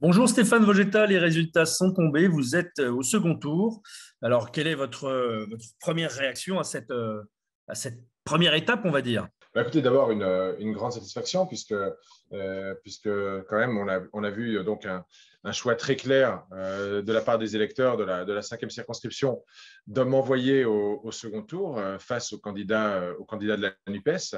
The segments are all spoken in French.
Bonjour Stéphane Vogetta, les résultats sont tombés, vous êtes au second tour. Alors, quelle est votre première réaction à cette première étape, on va dire? Écoutez, d'abord une grande satisfaction puisque quand même on a vu donc un choix très clair de la part des électeurs de la cinquième circonscription de m'envoyer au second tour face au candidat de la NUPES.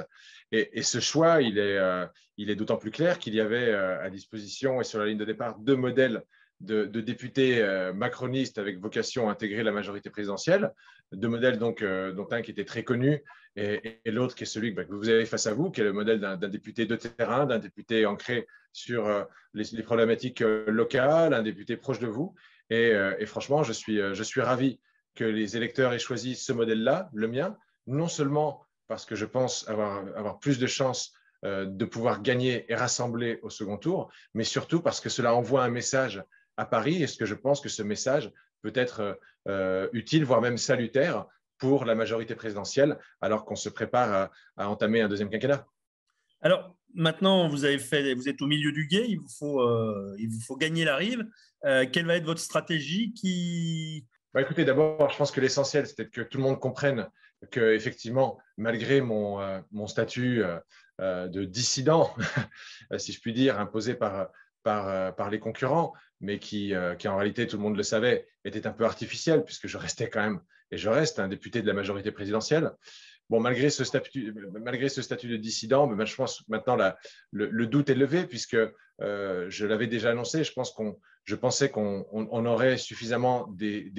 Et ce choix, il est d'autant plus clair qu'il y avait à disposition et sur la ligne de départ deux modèles de députés macronistes avec vocation à intégrer la majorité présidentielle, deux modèles donc, dont un qui était très connu et l'autre qui est celui que vous avez face à vous, qui est le modèle d'un député de terrain, d'un député ancré sur les problématiques locales, un député proche de vous. Et franchement, je suis ravi que les électeurs aient choisi ce modèle-là, le mien, non seulement parce que je pense avoir plus de chances de pouvoir gagner et rassembler au second tour, mais surtout parce que cela envoie un message à Paris, et ce que je pense que ce message peut être utile, voire même salutaire, pour la majorité présidentielle, alors qu'on se prépare à entamer un deuxième quinquennat. Alors, maintenant, vous êtes au milieu du gué, il vous faut gagner la rive. Quelle va être votre stratégie Écoutez, d'abord, je pense que l'essentiel, c'était que tout le monde comprenne que, effectivement, malgré mon statut de dissident, si je puis dire, imposé par les concurrents, mais qui, en réalité, tout le monde le savait, était un peu artificiel, puisque je restais quand même, et je reste un député de la majorité présidentielle. Bon, malgré ce statut de dissident, je pense que maintenant le doute est levé, puisque je l'avais déjà annoncé. Je pensais qu'on aurait suffisamment des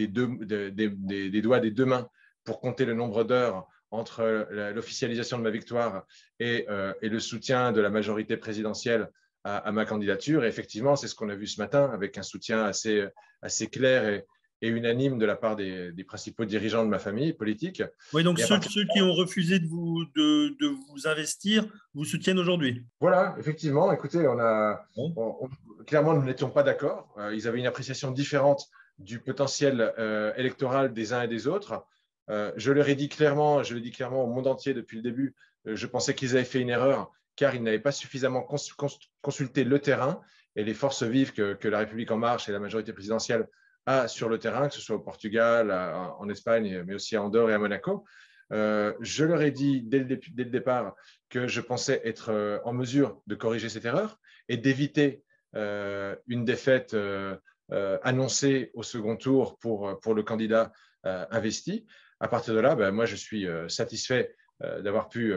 doigts des deux mains pour compter le nombre d'heures entre l'officialisation de ma victoire et le soutien de la majorité présidentielle à ma candidature. Et effectivement, c'est ce qu'on a vu ce matin, avec un soutien assez clair et unanime de la part des principaux dirigeants de ma famille politique. Oui, donc Et à ceux, partir ceux qui ont refusé de vous investir vous soutiennent aujourd'hui. Voilà, effectivement, écoutez, Bon. clairement, nous n'étions pas d'accord. Ils avaient une appréciation différente du potentiel électoral des uns et des autres. Je leur ai dit clairement, je l'ai dit clairement au monde entier depuis le début, je pensais qu'ils avaient fait une erreur car ils n'avaient pas suffisamment consulté le terrain et les forces vives que La République En Marche et la majorité présidentielle a sur le terrain, que ce soit au Portugal, en Espagne, mais aussi à Andorre et à Monaco. Je leur ai dit dès le départ que je pensais être en mesure de corriger cette erreur et d'éviter une défaite annoncée au second tour pour le candidat investi. À partir de là, moi, je suis satisfait d'avoir pu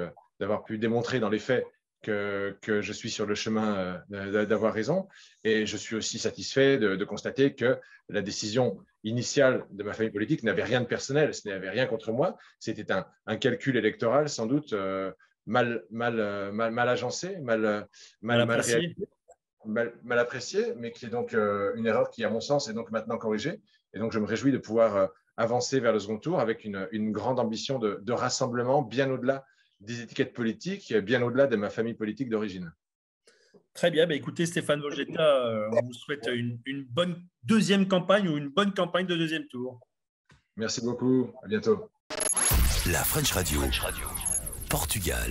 démontrer dans les faits que je suis sur le chemin d'avoir raison. Et je suis aussi satisfait de constater que la décision initiale de ma famille politique n'avait rien de personnel, ce n'avait rien contre moi. C'était un calcul électoral sans doute mal agencé, Mal mal réalisé, apprécié. mal apprécié, mais qui est donc une erreur qui, à mon sens, est donc maintenant corrigée. Et donc, je me réjouis de pouvoir avancer vers le second tour avec une grande ambition de rassemblement bien au-delà des étiquettes politiques, bien au-delà de ma famille politique d'origine. Très bien. Écoutez, Stéphane Vogetta, on vous souhaite une bonne deuxième campagne ou une bonne campagne de deuxième tour. Merci beaucoup. À bientôt. La French Radio. Portugal.